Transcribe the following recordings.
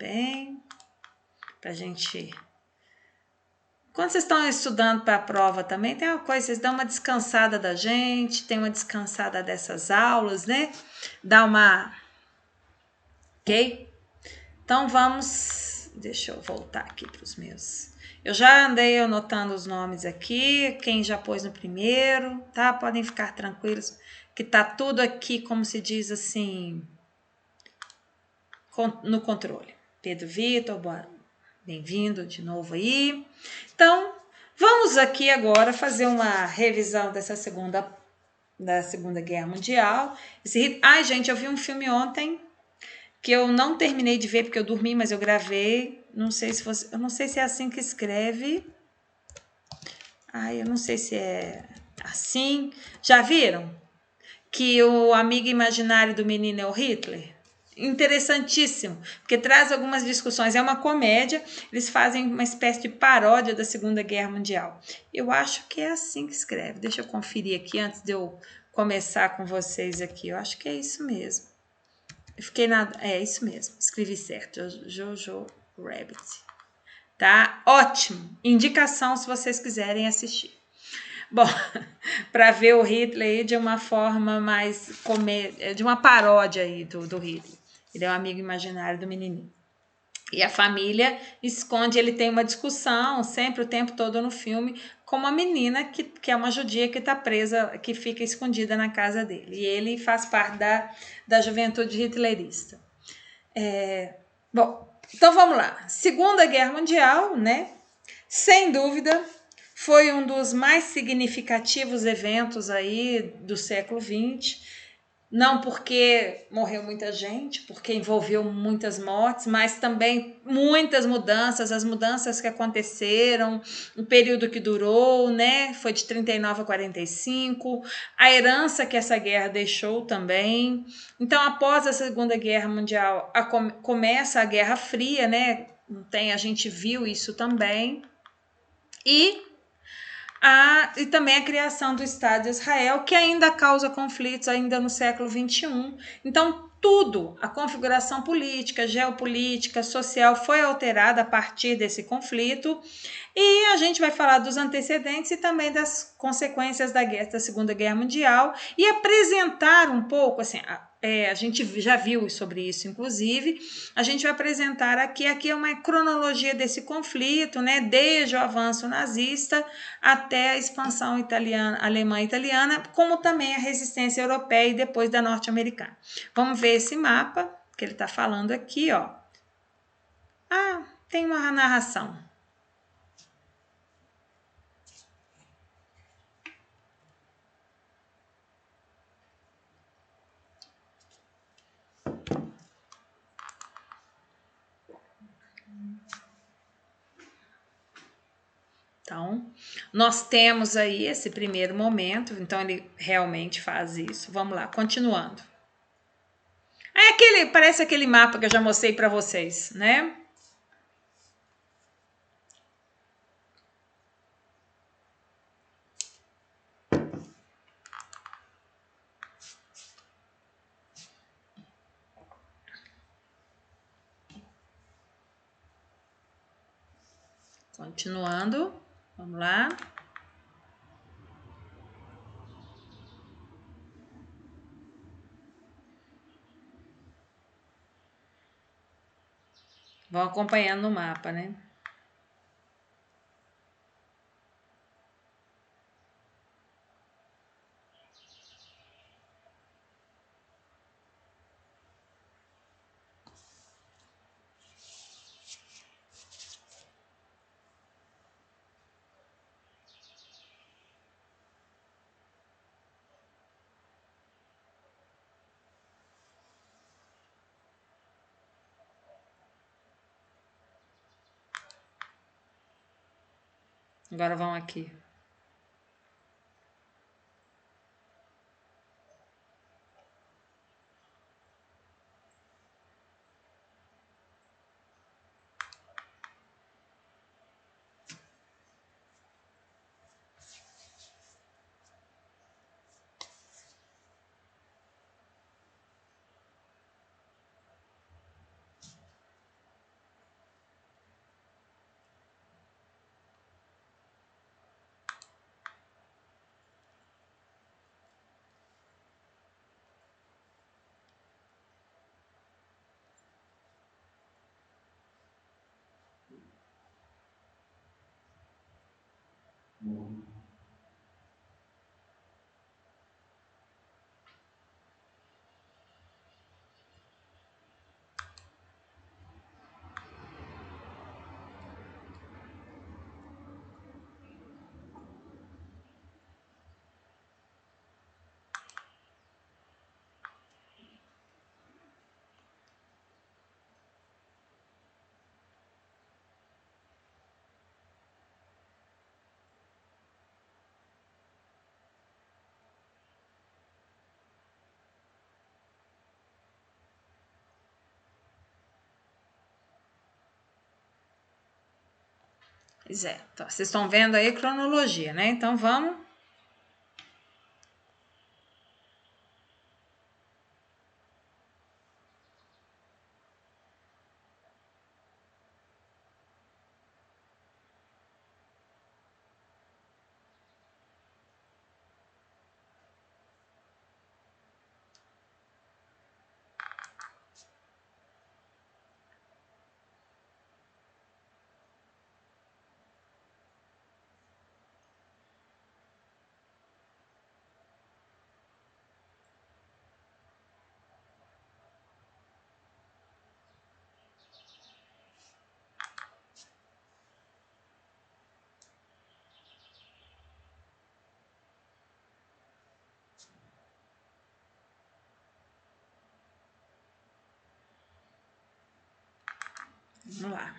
também, pra gente... Quando vocês estão estudando para a prova também, tem uma coisa, vocês dão uma descansada da gente, tem uma descansada dessas aulas, né? Dá uma... Ok? Então vamos... Deixa eu voltar aqui para os meus... Eu já andei anotando os nomes aqui, quem já pôs no primeiro, tá? Podem ficar tranquilos, que tá tudo aqui, como se diz assim, no controle. Pedro Vitor, bem-vindo de novo aí. Então, vamos aqui agora fazer uma revisão da Segunda Guerra Mundial. Ai, gente, eu vi um filme ontem que eu não terminei de ver porque eu dormi, mas eu gravei. Eu não sei se é assim que escreve. Ai, eu não sei se é assim. Já viram? Que o amigo imaginário do menino é o Hitler? Interessantíssimo, porque traz algumas discussões. É uma comédia, eles fazem uma espécie de paródia da Segunda Guerra Mundial. Eu acho que é assim que escreve. Deixa eu conferir aqui antes de eu começar com vocês aqui. Eu acho que é isso mesmo. Eu fiquei na... É isso mesmo, escrevi certo. Jojo Rabbit. Tá? Ótimo. Indicação se vocês quiserem assistir. Bom, para ver o Hitler aí de uma forma mais de uma paródia aí do Hitler. Ele é um amigo imaginário do menininho. E a família esconde, ele tem uma discussão sempre o tempo todo no filme com uma menina que é uma judia que está presa, que fica escondida na casa dele. E ele faz parte da juventude hitlerista. Bom, então vamos lá. Segunda Guerra Mundial, né? Sem dúvida, foi um dos mais significativos eventos aí do século XX. Não porque morreu muita gente, porque envolveu muitas mortes, mas também muitas mudanças, as mudanças que aconteceram, o período que durou, né? Foi de 39 a 45, a herança que essa guerra deixou também. Então, após a Segunda Guerra Mundial, começa a Guerra Fria, né? A gente viu isso também. E também a criação do Estado de Israel, que ainda causa conflitos ainda no século XXI. Então, tudo, a configuração política, geopolítica, social, foi alterada a partir desse conflito. E a gente vai falar dos antecedentes e também das consequências da Segunda Guerra Mundial e apresentar um pouco, assim, a gente já viu sobre isso, inclusive, a gente vai apresentar aqui é uma cronologia desse conflito, né, desde o avanço nazista até a expansão alemã e italiana, como também a resistência europeia e depois da norte-americana. Vamos ver esse mapa que ele está falando aqui, ó. Tem uma narração. Então, nós temos aí esse primeiro momento, então ele realmente faz isso. Vamos lá, continuando. Parece aquele mapa que eu já mostrei para vocês, né? Continuando, vamos lá. Vão acompanhando no mapa, né? Agora vão aqui. Pois é, então, vocês estão vendo aí a cronologia, né? Então vamos. Vamos lá.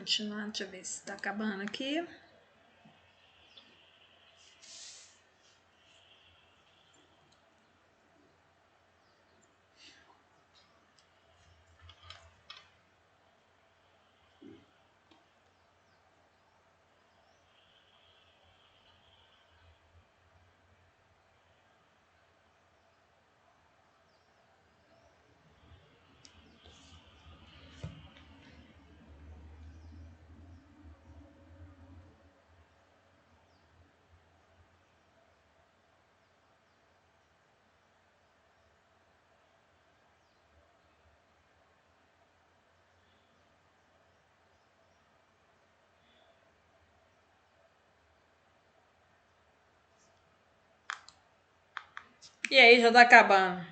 Continuando, deixa eu ver se tá acabando aqui. E aí, já tá acabando.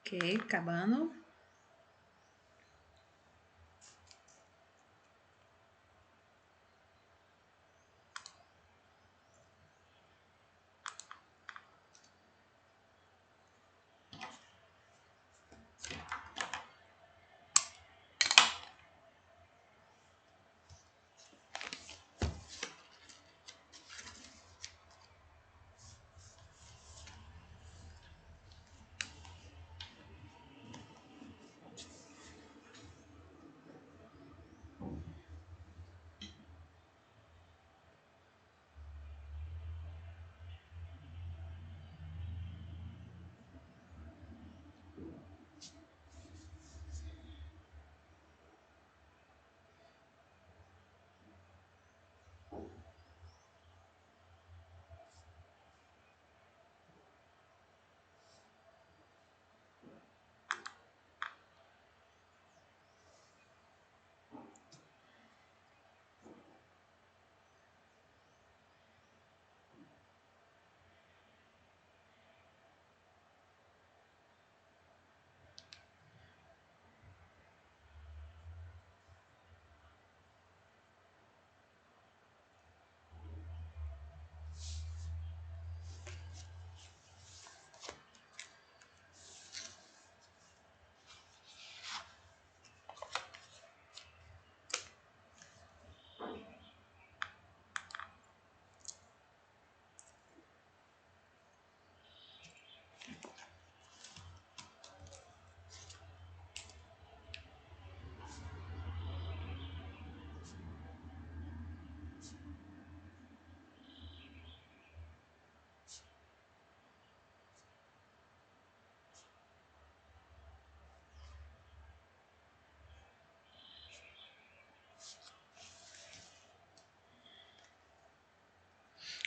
Ok, acabando.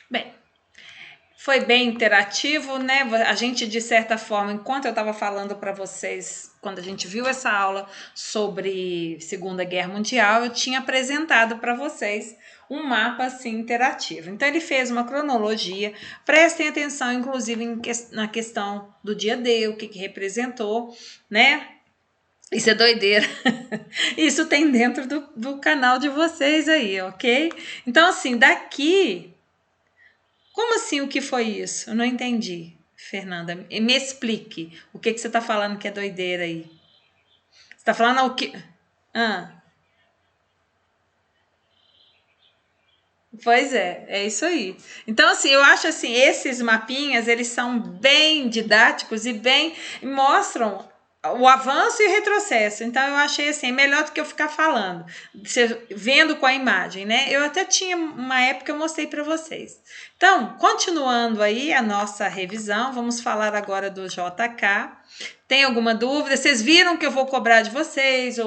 Bem, foi bem interativo, né? A gente, de certa forma, enquanto eu estava falando para vocês, quando a gente viu essa aula sobre Segunda Guerra Mundial, eu tinha apresentado para vocês um mapa assim interativo. Então ele fez uma cronologia. Prestem atenção, inclusive, na questão do dia D, o que representou, né? Isso é doideira. Isso tem dentro do canal de vocês aí, ok? Então, assim, daqui. Como assim o que foi isso? Eu não entendi, Fernanda. Me explique. O que você está falando que é doideira aí? Você está falando o que. Ah, pois é isso aí. Então, assim, eu acho assim, esses mapinhas, eles são bem didáticos e bem mostram o avanço e o retrocesso. Então, eu achei assim, melhor do que eu ficar falando, vendo com a imagem, né? Eu até tinha uma época, eu mostrei para vocês. Então, continuando aí a nossa revisão, vamos falar agora do JK. Tem alguma dúvida? Vocês viram que eu vou cobrar de vocês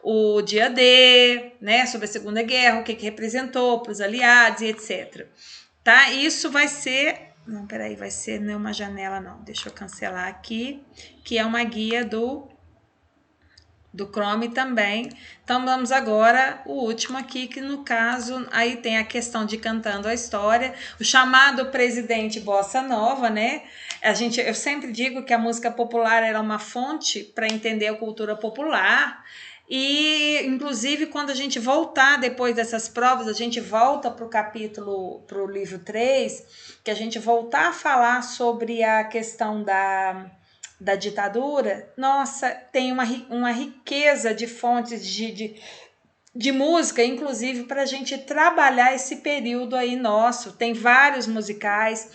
o dia D, né, sobre a Segunda Guerra, o que representou para os aliados e etc. Tá? Isso vai ser Não, peraí, vai ser nenhuma janela, não. Deixa eu cancelar aqui, que é uma guia do Chrome também. Então vamos agora o último aqui, que no caso aí tem a questão de Cantando a História, o chamado Presidente Bossa Nova, né? Eu sempre digo que a música popular era uma fonte para entender a cultura popular. E, inclusive, quando a gente voltar depois dessas provas, a gente volta para o livro 3, que a gente voltar a falar sobre a questão da ditadura, nossa, tem uma riqueza de fontes de música, inclusive para a gente trabalhar esse período aí nosso. Tem vários musicais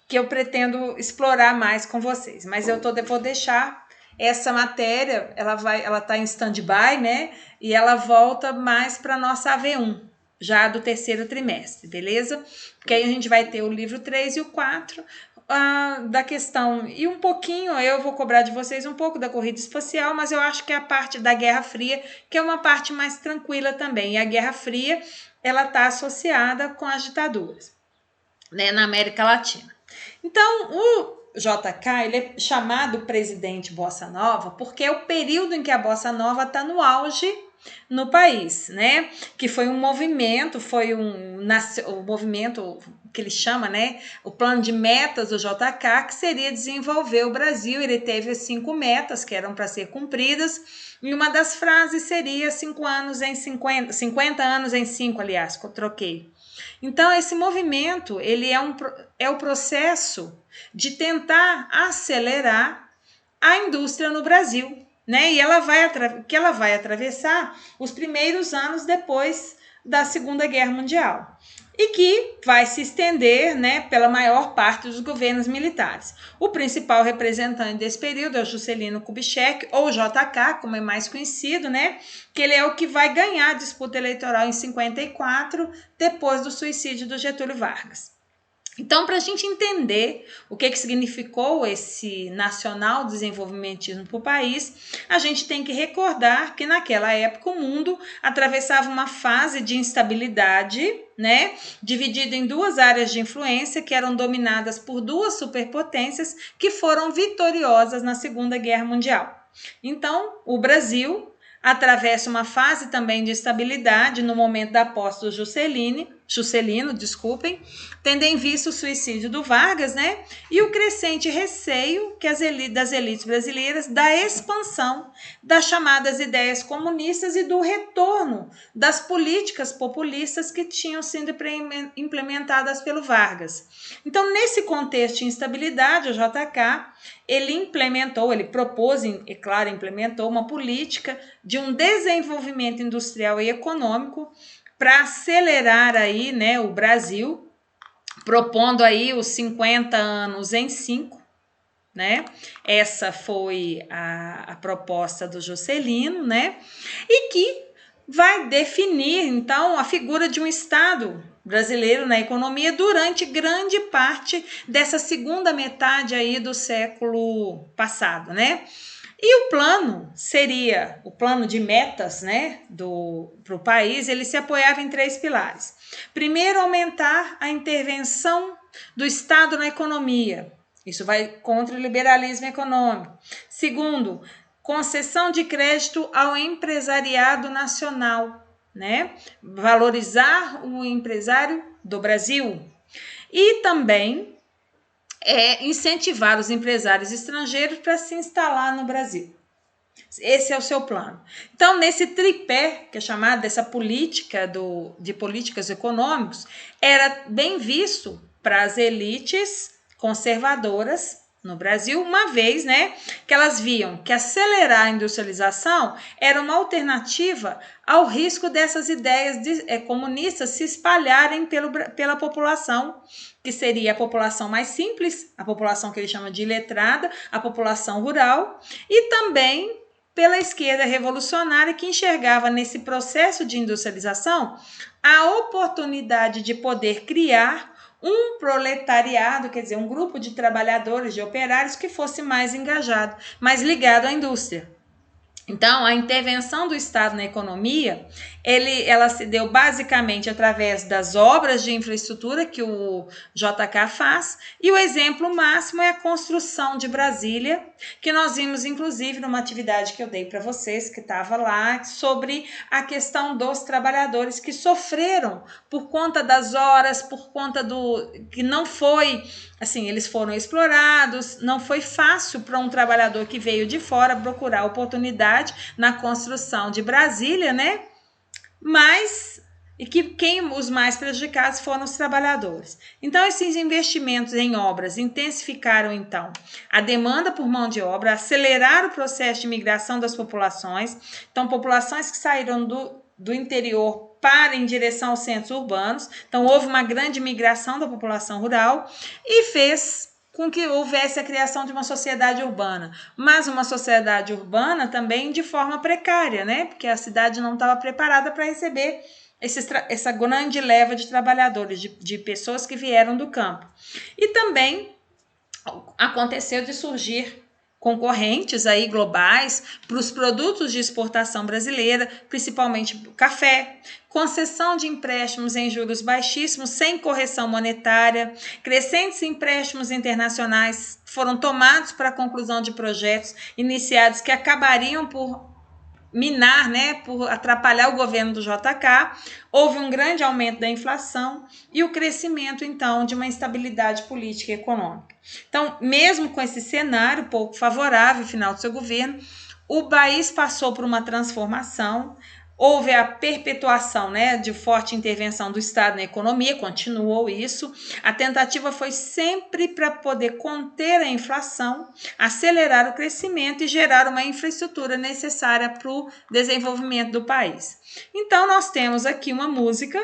que eu pretendo explorar mais com vocês, mas vou deixar essa matéria, ela tá em stand-by, né? E ela volta mais para nossa AV1, já do terceiro trimestre, beleza? Porque aí a gente vai ter o livro 3 e o 4, da questão, e um pouquinho, eu vou cobrar de vocês um pouco da corrida espacial, mas eu acho que é a parte da Guerra Fria, que é uma parte mais tranquila também. E a Guerra Fria, ela está associada com as ditaduras, né, na América Latina. Então, o JK, ele é chamado Presidente Bossa Nova porque é o período em que a Bossa Nova está no auge no país, né? Que foi um movimento, o movimento que ele chama, né? O plano de metas do JK, que seria desenvolver o Brasil. Ele teve 5 metas que eram para ser cumpridas, e uma das frases seria 50 anos em 5, aliás, que eu troquei. Então, esse movimento, ele é o processo de tentar acelerar a indústria no Brasil, né? E ela vai atravessar os primeiros anos depois da Segunda Guerra Mundial, e que vai se estender, né, pela maior parte dos governos militares. O principal representante desse período é o Juscelino Kubitschek, ou JK, como é mais conhecido, né, que ele é o que vai ganhar a disputa eleitoral em 54, depois do suicídio do Getúlio Vargas. Então, para a gente entender o que significou esse nacional desenvolvimentismo para o país, a gente tem que recordar que naquela época o mundo atravessava uma fase de instabilidade, né, dividido em 2 áreas de influência que eram dominadas por 2 superpotências que foram vitoriosas na Segunda Guerra Mundial. Então, o Brasil atravessa uma fase também de estabilidade no momento da posse do Juscelino, tendo em vista o suicídio do Vargas, né? E o crescente receio das elites brasileiras da expansão das chamadas ideias comunistas e do retorno das políticas populistas que tinham sido implementadas pelo Vargas. Então, nesse contexto de instabilidade, o JK, ele implementou uma política de um desenvolvimento industrial e econômico para acelerar aí, né, o Brasil, propondo aí os 50 anos em 5, né? Essa foi a proposta do Juscelino, né? E que vai definir, então, a figura de um Estado brasileiro na economia durante grande parte dessa segunda metade aí do século passado, né? E o plano seria, o plano de metas, né, para o país, ele se apoiava em 3 pilares. Primeiro, aumentar a intervenção do Estado na economia. Isso vai contra o liberalismo econômico. Segundo, concessão de crédito ao empresariado nacional, né? Valorizar o empresário do Brasil. E também incentivar os empresários estrangeiros para se instalar no Brasil. Esse é o seu plano. Então, nesse tripé, que é chamado dessa política de políticas econômicas, era bem visto para as elites conservadoras no Brasil, uma vez, né, que elas viam que acelerar a industrialização era uma alternativa ao risco dessas ideias comunistas se espalharem pela população, que seria a população mais simples, a população que ele chama de iletrada, a população rural, e também pela esquerda revolucionária, que enxergava nesse processo de industrialização a oportunidade de poder criar um proletariado, quer dizer, um grupo de trabalhadores, de operários que fosse mais engajado, mais ligado à indústria. Então, a intervenção do Estado na economia Ela se deu basicamente através das obras de infraestrutura que o JK faz, e o exemplo máximo é a construção de Brasília, que nós vimos inclusive numa atividade que eu dei para vocês, que estava lá, sobre a questão dos trabalhadores que sofreram por conta das horas, por conta do que não foi, assim, eles foram explorados, não foi fácil para um trabalhador que veio de fora procurar oportunidade na construção de Brasília, né? Mas os mais prejudicados foram os trabalhadores. Então, esses investimentos em obras intensificaram, então, a demanda por mão de obra, aceleraram o processo de migração das populações. Então, populações que saíram do interior para em direção aos centros urbanos. Então, houve uma grande migração da população rural e fez com que houvesse a criação de uma sociedade urbana, mas uma sociedade urbana também de forma precária, né? Porque a cidade não estava preparada para receber essa grande leva de trabalhadores, de pessoas que vieram do campo. E também aconteceu de surgir concorrentes aí globais para os produtos de exportação brasileira, principalmente café, concessão de empréstimos em juros baixíssimos, sem correção monetária, crescentes empréstimos internacionais foram tomados para a conclusão de projetos iniciados que acabariam por minar, né, por atrapalhar o governo do JK, houve um grande aumento da inflação e o crescimento, então, de uma instabilidade política e econômica. Então, mesmo com esse cenário pouco favorável ao final do seu governo, o país passou por uma transformação, houve a perpetuação, né, de forte intervenção do Estado na economia, continuou isso. A tentativa foi sempre para poder conter a inflação, acelerar o crescimento e gerar uma infraestrutura necessária para o desenvolvimento do país. Então, nós temos aqui uma música,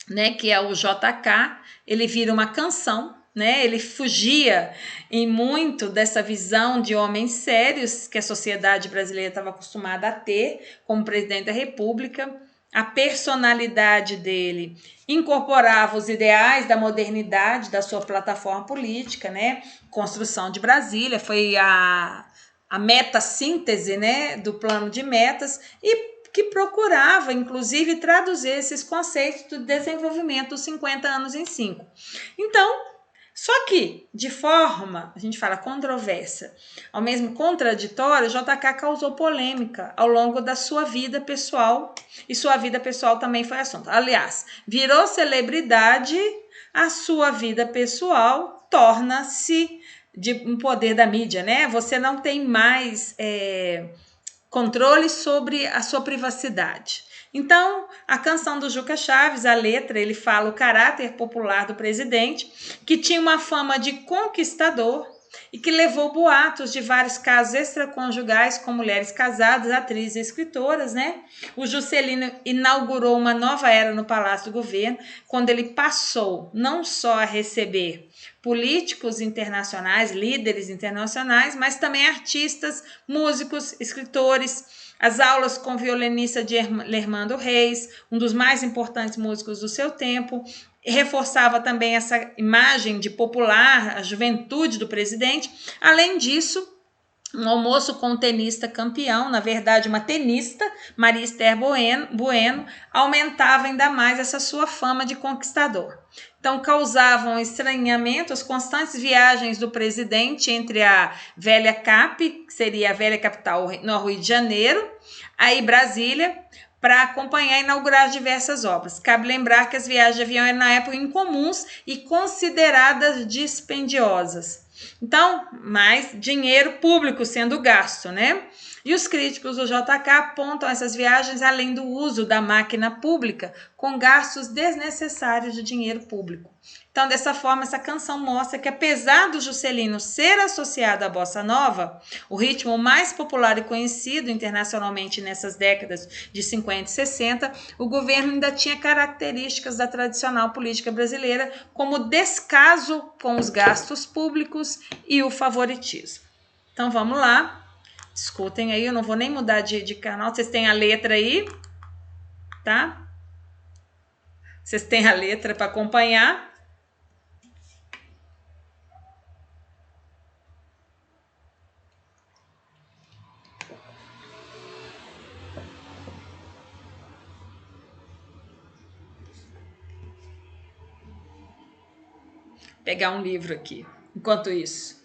né, que é o JK, ele vira uma canção, né? Ele fugia em muito dessa visão de homens sérios que a sociedade brasileira estava acostumada a ter como presidente da República. A personalidade dele incorporava os ideais da modernidade da sua plataforma política, né? Construção de Brasília foi a meta-síntese, né, do plano de metas, e que procurava, inclusive, traduzir esses conceitos do desenvolvimento dos 50 anos em 5. Então, só que, de forma, a gente fala controversa, ao mesmo contraditório, JK causou polêmica ao longo da sua vida pessoal, e sua vida pessoal também foi assunto. Aliás, virou celebridade, a sua vida pessoal torna-se de um poder da mídia, né? Você não tem mais controle sobre a sua privacidade. Então, a canção do Juca Chaves, a letra, ele fala o caráter popular do presidente, que tinha uma fama de conquistador e que levou boatos de vários casos extraconjugais com mulheres casadas, atrizes e escritoras, né? O Juscelino inaugurou uma nova era no Palácio do Governo, quando ele passou não só a receber políticos internacionais, líderes internacionais, mas também artistas, músicos, escritores. As aulas com o violinista de Lermando Reis, um dos mais importantes músicos do seu tempo, reforçava também essa imagem de popular, a juventude do presidente. Além disso, um almoço com um tenista campeão, na verdade uma tenista, Maria Esther Bueno, aumentava ainda mais essa sua fama de conquistador. Então, causavam estranhamento as constantes viagens do presidente entre a velha CAP, que seria a velha capital no Rio de Janeiro, aí Brasília, para acompanhar e inaugurar diversas obras. Cabe lembrar que as viagens de avião eram na época incomuns e consideradas dispendiosas. Então, mais dinheiro público sendo gasto, né? E os críticos do JK apontam essas viagens além do uso da máquina pública, com gastos desnecessários de dinheiro público. Então, dessa forma, essa canção mostra que, apesar do Juscelino ser associado à bossa nova, o ritmo mais popular e conhecido internacionalmente nessas décadas de 50 e 60, o governo ainda tinha características da tradicional política brasileira, como descaso com os gastos públicos e o favoritismo. Então, vamos lá. Escutem aí, eu não vou nem mudar de canal, vocês têm a letra aí, tá? Vocês têm a letra para acompanhar. pegar um livro aqui, enquanto isso.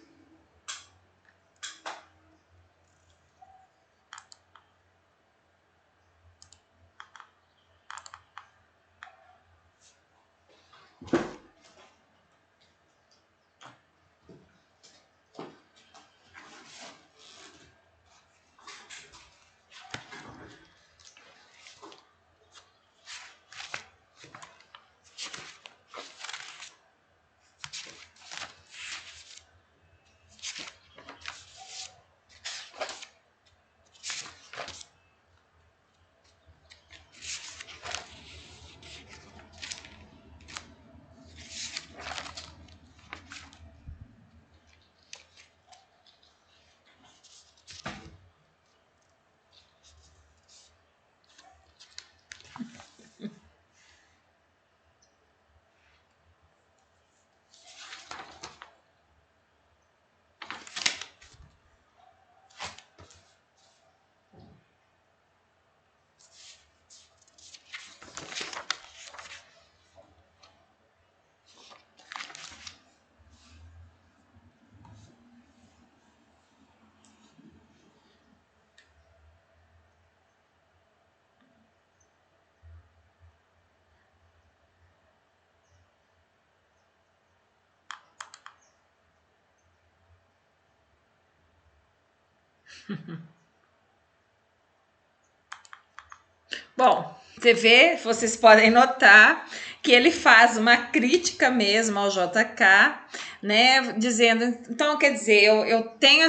Bom, você vê, vocês podem notar que ele faz uma crítica mesmo ao JK, né? Dizendo, então quer dizer, eu tenho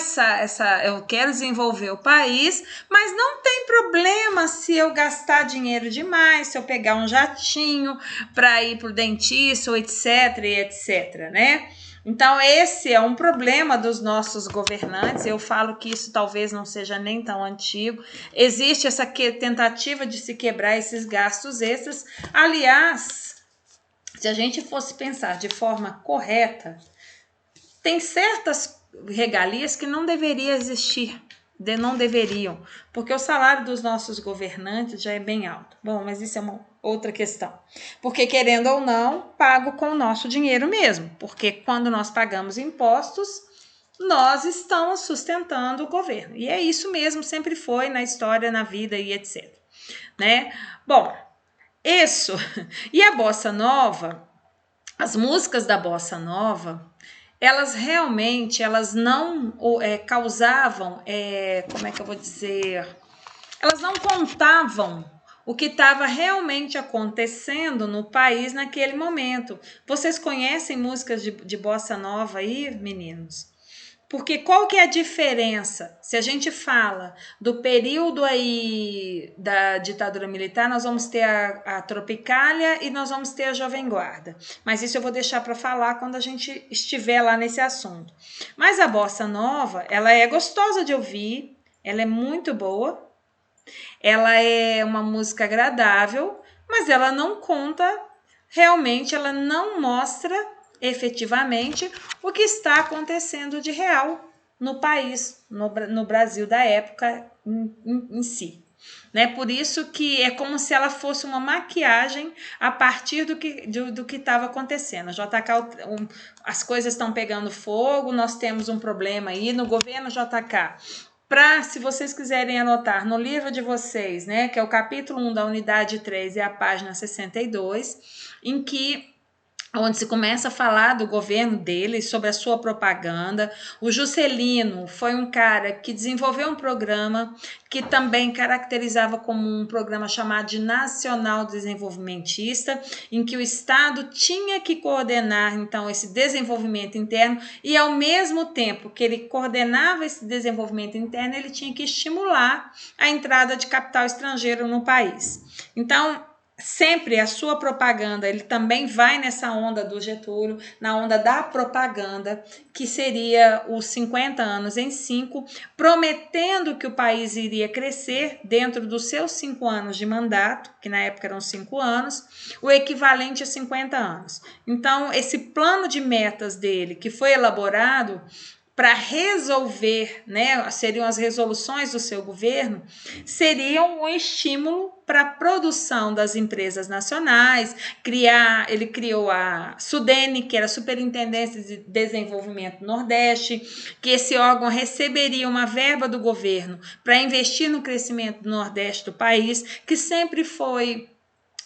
eu quero desenvolver o país, mas não tem problema se eu gastar dinheiro demais, se eu pegar um jatinho para ir para o dentista, etc, e etc, né? Então, esse é um problema dos nossos governantes. Eu falo que isso talvez não seja nem tão antigo. Existe essa tentativa de se quebrar esses gastos extras. Aliás, se a gente fosse pensar de forma correta, tem certas regalias que não deveriam existir. Não deveriam, porque o salário dos nossos governantes já é bem alto. Bom, mas isso é uma outra questão. Porque, querendo ou não, pago com o nosso dinheiro mesmo. Porque quando nós pagamos impostos, nós estamos sustentando o governo. E é isso mesmo, sempre foi na história, na vida e etc. Né? Bom, isso. E a Bossa Nova, as músicas da Bossa Nova, elas realmente, elas não causavam, como é que eu vou dizer? Elas não contavam o que estava realmente acontecendo no país naquele momento. Vocês conhecem músicas de Bossa Nova aí, meninos? Porque qual que é a diferença? Se a gente fala do período aí da ditadura militar, nós vamos ter a Tropicália e nós vamos ter a Jovem Guarda. Mas isso eu vou deixar para falar quando a gente estiver lá nesse assunto. Mas a Bossa Nova, ela é gostosa de ouvir, ela é muito boa, ela é uma música agradável, mas ela não conta, realmente ela não mostra efetivamente o que está acontecendo de real no país, no Brasil da época em si. Né? Por isso que é como se ela fosse uma maquiagem a partir do que estava acontecendo. JK, as coisas estão pegando fogo, nós temos um problema aí no governo JK. Se vocês quiserem anotar no livro de vocês, né, que é o capítulo 1 da unidade 3 e a página 62, onde se começa a falar do governo dele, sobre a sua propaganda. O Juscelino foi um cara que desenvolveu um programa que também caracterizava como um programa chamado de Nacional Desenvolvimentista, em que o Estado tinha que coordenar, então, esse desenvolvimento interno e, ao mesmo tempo que ele coordenava esse desenvolvimento interno, ele tinha que estimular a entrada de capital estrangeiro no país. Então, sempre a sua propaganda, ele também vai nessa onda do Getúlio, na onda da propaganda, que seria os 50 anos em 5, prometendo que o país iria crescer dentro dos seus 5 anos de mandato, que na época eram 5 anos, o equivalente a 50 anos. Então, esse plano de metas dele, que foi elaborado para resolver, né, seriam as resoluções do seu governo, seriam um estímulo para a produção das empresas nacionais. Ele criou a SUDENE, que era a Superintendência de Desenvolvimento do Nordeste, que esse órgão receberia uma verba do governo para investir no crescimento do Nordeste do país, que sempre foi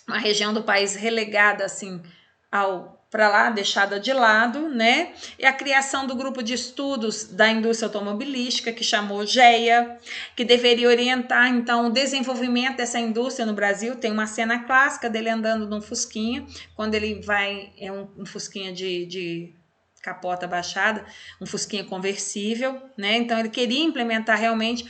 uma região do país relegada assim para lá, deixada de lado, né? E a criação do grupo de estudos da indústria automobilística, que chamou GEA, que deveria orientar, então, o desenvolvimento dessa indústria no Brasil. Tem uma cena clássica dele andando num fusquinha, quando ele vai, é um fusquinha de capota baixada, um fusquinha conversível, né? Então, ele queria implementar realmente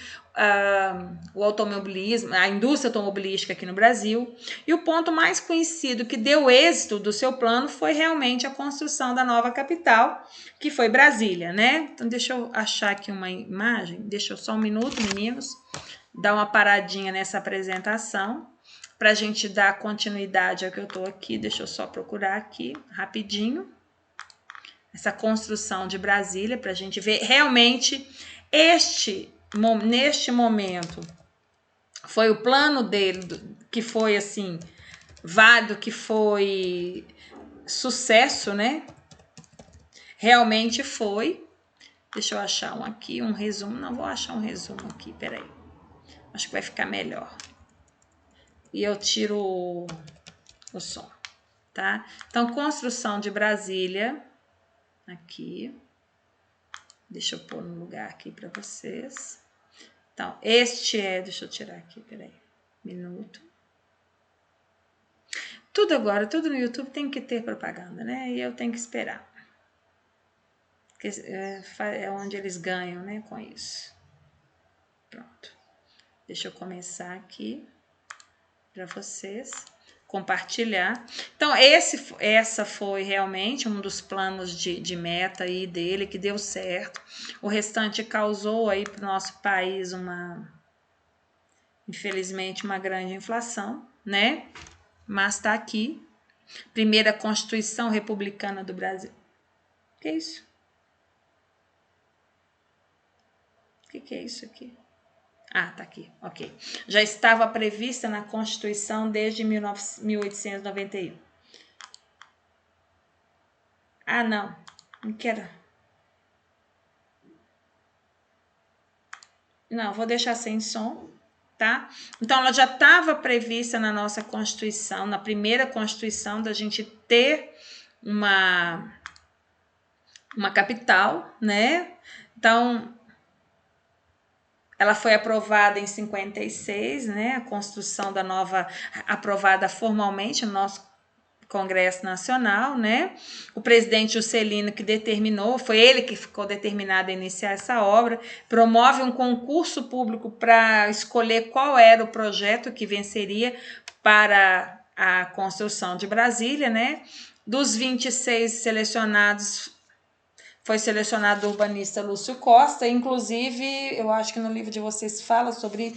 o automobilismo, a indústria automobilística aqui no Brasil. E o ponto mais conhecido que deu êxito do seu plano foi realmente a construção da nova capital, que foi Brasília, né? Então, deixa eu achar aqui uma imagem, deixa eu só um minuto, meninos, dar uma paradinha nessa apresentação, para a gente dar continuidade ao que eu estou aqui. Deixa eu só procurar aqui, rapidinho, essa construção de Brasília, para a gente ver realmente neste momento foi o plano dele que foi assim válido, que foi sucesso, né? Realmente foi. Deixa eu achar um resumo. Não vou achar um resumo aqui, peraí. Acho que vai ficar melhor. E eu tiro o som, tá? Então, construção de Brasília. Aqui. Deixa eu pôr no lugar aqui para vocês. Então, deixa eu tirar aqui, peraí, minuto. Tudo no YouTube tem que ter propaganda, né? E eu tenho que esperar. Porque é onde eles ganham, né, com isso. Pronto. Deixa eu começar aqui para vocês compartilhar. Então, essa foi realmente um dos planos de meta aí dele, que deu certo. O restante causou aí para o nosso país infelizmente, uma grande inflação, né? Mas está aqui. Primeira Constituição Republicana do Brasil. O que é isso? O que é isso aqui? Ah, tá aqui, ok. Já estava prevista na Constituição desde 1891. Ah, não quero. Não, vou deixar sem som, tá? Então, ela já estava prevista na nossa Constituição, na primeira Constituição, da gente ter uma capital, né? Então, ela foi aprovada em 56, né? A construção da nova, aprovada formalmente no nosso Congresso Nacional, né? O presidente Juscelino que determinou, foi ele que ficou determinado a iniciar essa obra, promove um concurso público para escolher qual era o projeto que venceria para a construção de Brasília, né? Dos 26 selecionados, foi selecionado o urbanista Lúcio Costa. Inclusive, eu acho que no livro de vocês fala sobre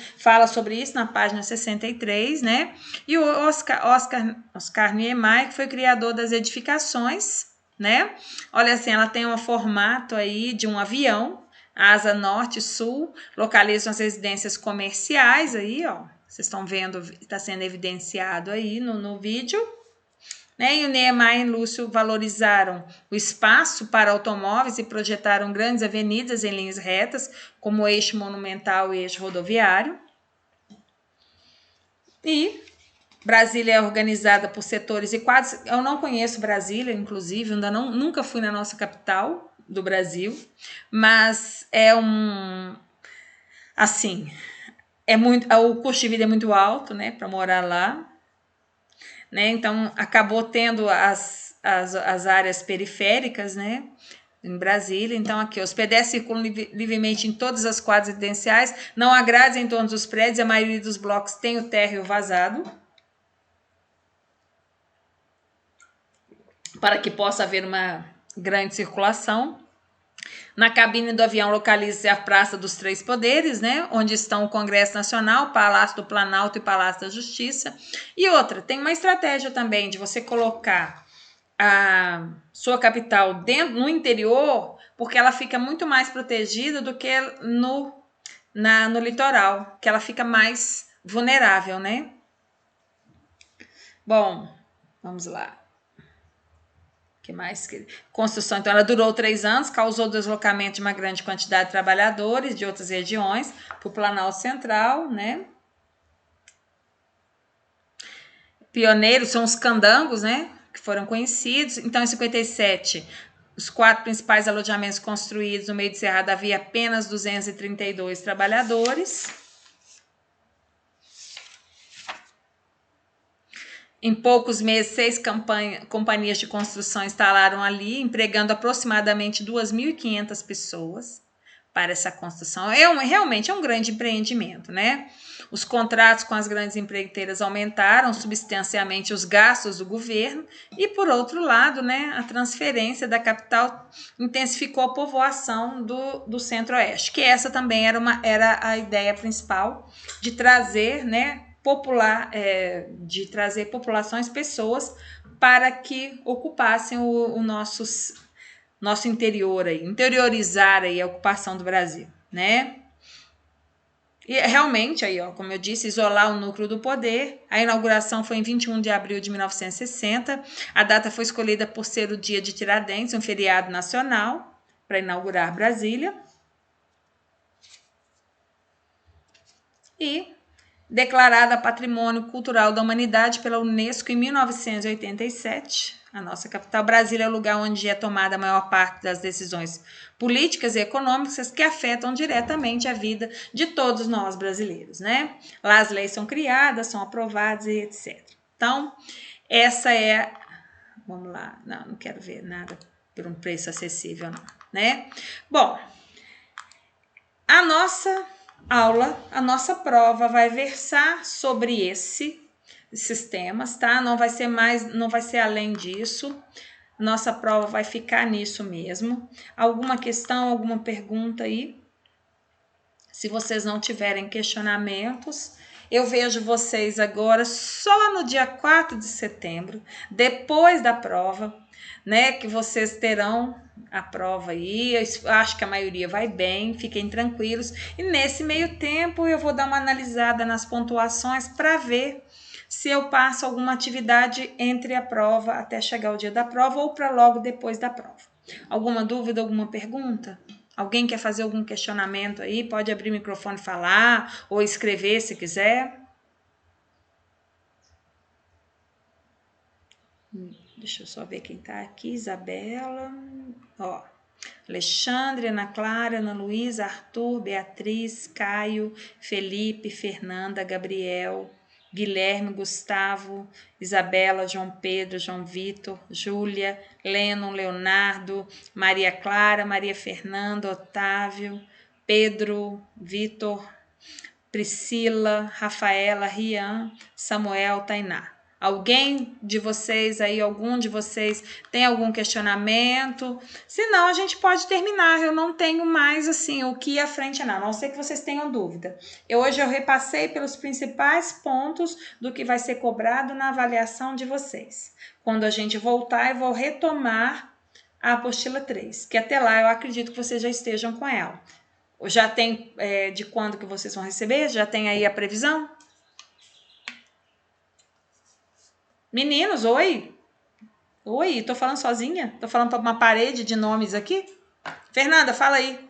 isso, na página 63, né? E o Oscar Niemeyer, que foi criador das edificações, né? Olha assim, ela tem um formato aí de um avião, asa norte e sul, localizam as residências comerciais aí, ó. Vocês estão vendo, está sendo evidenciado aí no vídeo. Né? E o Niemeyer e Lúcio valorizaram o espaço para automóveis e projetaram grandes avenidas em linhas retas, como o eixo monumental e eixo rodoviário. E Brasília é organizada por setores e quadros. Eu não conheço Brasília, inclusive, nunca fui na nossa capital do Brasil, mas assim, o custo de vida é muito alto, né, para morar lá. Né? Então, acabou tendo as áreas periféricas, né? Em Brasília. Então, aqui, os pedestres circulam livremente em todas as quadras residenciais, não há grades em torno dos prédios, a maioria dos blocos tem o térreo vazado, para que possa haver uma grande circulação. Na cabine do avião localiza-se a Praça dos Três Poderes, né? Onde estão o Congresso Nacional, o Palácio do Planalto e o Palácio da Justiça. E outra, tem uma estratégia também de você colocar a sua capital no interior, porque ela fica muito mais protegida do que no litoral, que ela fica mais vulnerável, né? Bom, vamos lá. Que mais? Construção, então, ela durou 3 anos, causou deslocamento de uma grande quantidade de trabalhadores de outras regiões para o Planalto Central, né? Pioneiros são os candangos, né? Que foram conhecidos. Então, em 57, os 4 principais alojamentos construídos no meio de Cerrado havia apenas 232 trabalhadores. Em poucos meses, 6 companhias de construção instalaram ali, empregando aproximadamente 2.500 pessoas para essa construção. Realmente é um grande empreendimento, né? Os contratos com as grandes empreiteiras aumentaram substancialmente os gastos do governo e, por outro lado, né, a transferência da capital intensificou a povoação do Centro-Oeste, que essa também era a ideia principal de trazer, né, de trazer populações, pessoas, para que ocupassem o nosso interior aí, interiorizar aí a ocupação do Brasil, né? E realmente aí, ó, como eu disse, isolar o núcleo do poder. A inauguração foi em 21 de abril de 1960. A data foi escolhida por ser o dia de Tiradentes, um feriado nacional, para inaugurar Brasília. E declarada Patrimônio Cultural da Humanidade pela Unesco em 1987. A nossa capital, Brasília, é o lugar onde é tomada a maior parte das decisões políticas e econômicas que afetam diretamente a vida de todos nós brasileiros, né? Lá as leis são criadas, são aprovadas e etc. Então, essa é... Vamos lá. Não quero ver nada por um preço acessível, não, né? Bom, a nossa aula, a nossa prova vai versar sobre esses temas, tá? Não vai ser além disso. Nossa prova vai ficar nisso mesmo. Alguma questão, alguma pergunta aí? Se vocês não tiverem questionamentos, eu vejo vocês agora só no dia 4 de setembro, depois da prova, né? Que vocês terão a prova aí. Eu acho que a maioria vai bem, fiquem tranquilos. E nesse meio tempo eu vou dar uma analisada nas pontuações para ver se eu passo alguma atividade entre a prova até chegar o dia da prova ou para logo depois da prova. Alguma dúvida, alguma pergunta? Alguém quer fazer algum questionamento aí? Pode abrir o microfone e falar ou escrever se quiser. Deixa eu só ver quem tá aqui. Isabela, ó, Alexandre, Ana Clara, Ana Luísa, Arthur, Beatriz, Caio, Felipe, Fernanda, Gabriel, Guilherme, Gustavo, Isabela, João Pedro, João Vitor, Júlia, Lennon, Leonardo, Maria Clara, Maria Fernanda, Otávio, Pedro, Vitor, Priscila, Rafaela, Rian, Samuel, Tainá. Alguém de vocês aí, algum de vocês tem algum questionamento? Se não, a gente pode terminar. Eu não tenho mais assim o que ir à frente, não. A não ser que vocês tenham dúvida. Hoje eu repassei pelos principais pontos do que vai ser cobrado na avaliação de vocês. Quando a gente voltar, eu vou retomar a apostila 3, que até lá eu acredito que vocês já estejam com ela. Já tem de quando que vocês vão receber? Já tem aí a previsão? Meninos, oi? Oi, tô falando sozinha? Tô falando para uma parede de nomes aqui? Fernanda, fala aí.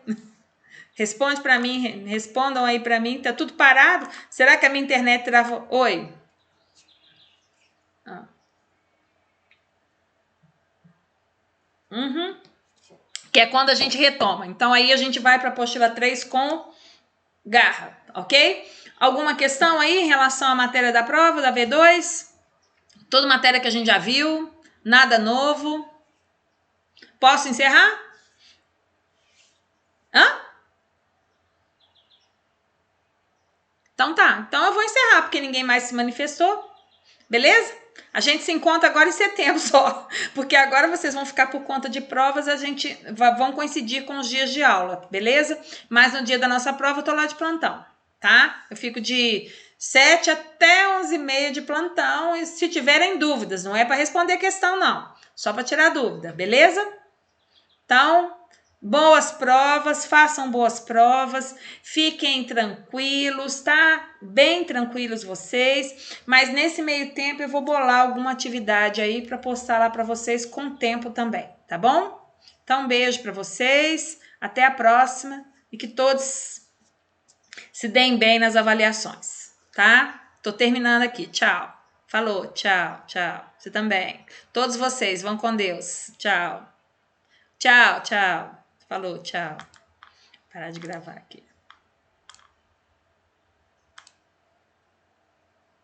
Responde para mim, respondam aí para mim. Tá tudo parado? Será que a minha internet travou? Oi. Ah. Uhum. Que é quando a gente retoma. Então aí a gente vai para a apostila 3 com garra, ok? Alguma questão aí em relação à matéria da prova, da V2? Toda matéria que a gente já viu, nada novo. Posso encerrar? Hã? Então tá, então eu vou encerrar, porque ninguém mais se manifestou, beleza? A gente se encontra agora em setembro só, porque agora vocês vão ficar por conta de provas, vão coincidir com os dias de aula, beleza? Mas no dia da nossa prova eu tô lá de plantão, tá? Eu fico de 7 até 11h30 de plantão, e se tiverem dúvidas, não é para responder questão não, Só para tirar dúvida, beleza? Então, boas provas, façam boas provas, fiquem tranquilos, tá? Bem tranquilos vocês, mas nesse meio tempo eu vou bolar alguma atividade aí para postar lá para vocês com tempo também, tá bom? Então, um beijo para vocês, até a próxima e que todos se deem bem nas avaliações, tá? Tô terminando aqui, tchau. Falou, tchau, tchau. Você também. Todos vocês, vão com Deus. Tchau. Tchau, tchau. Falou, tchau. Parar de gravar aqui.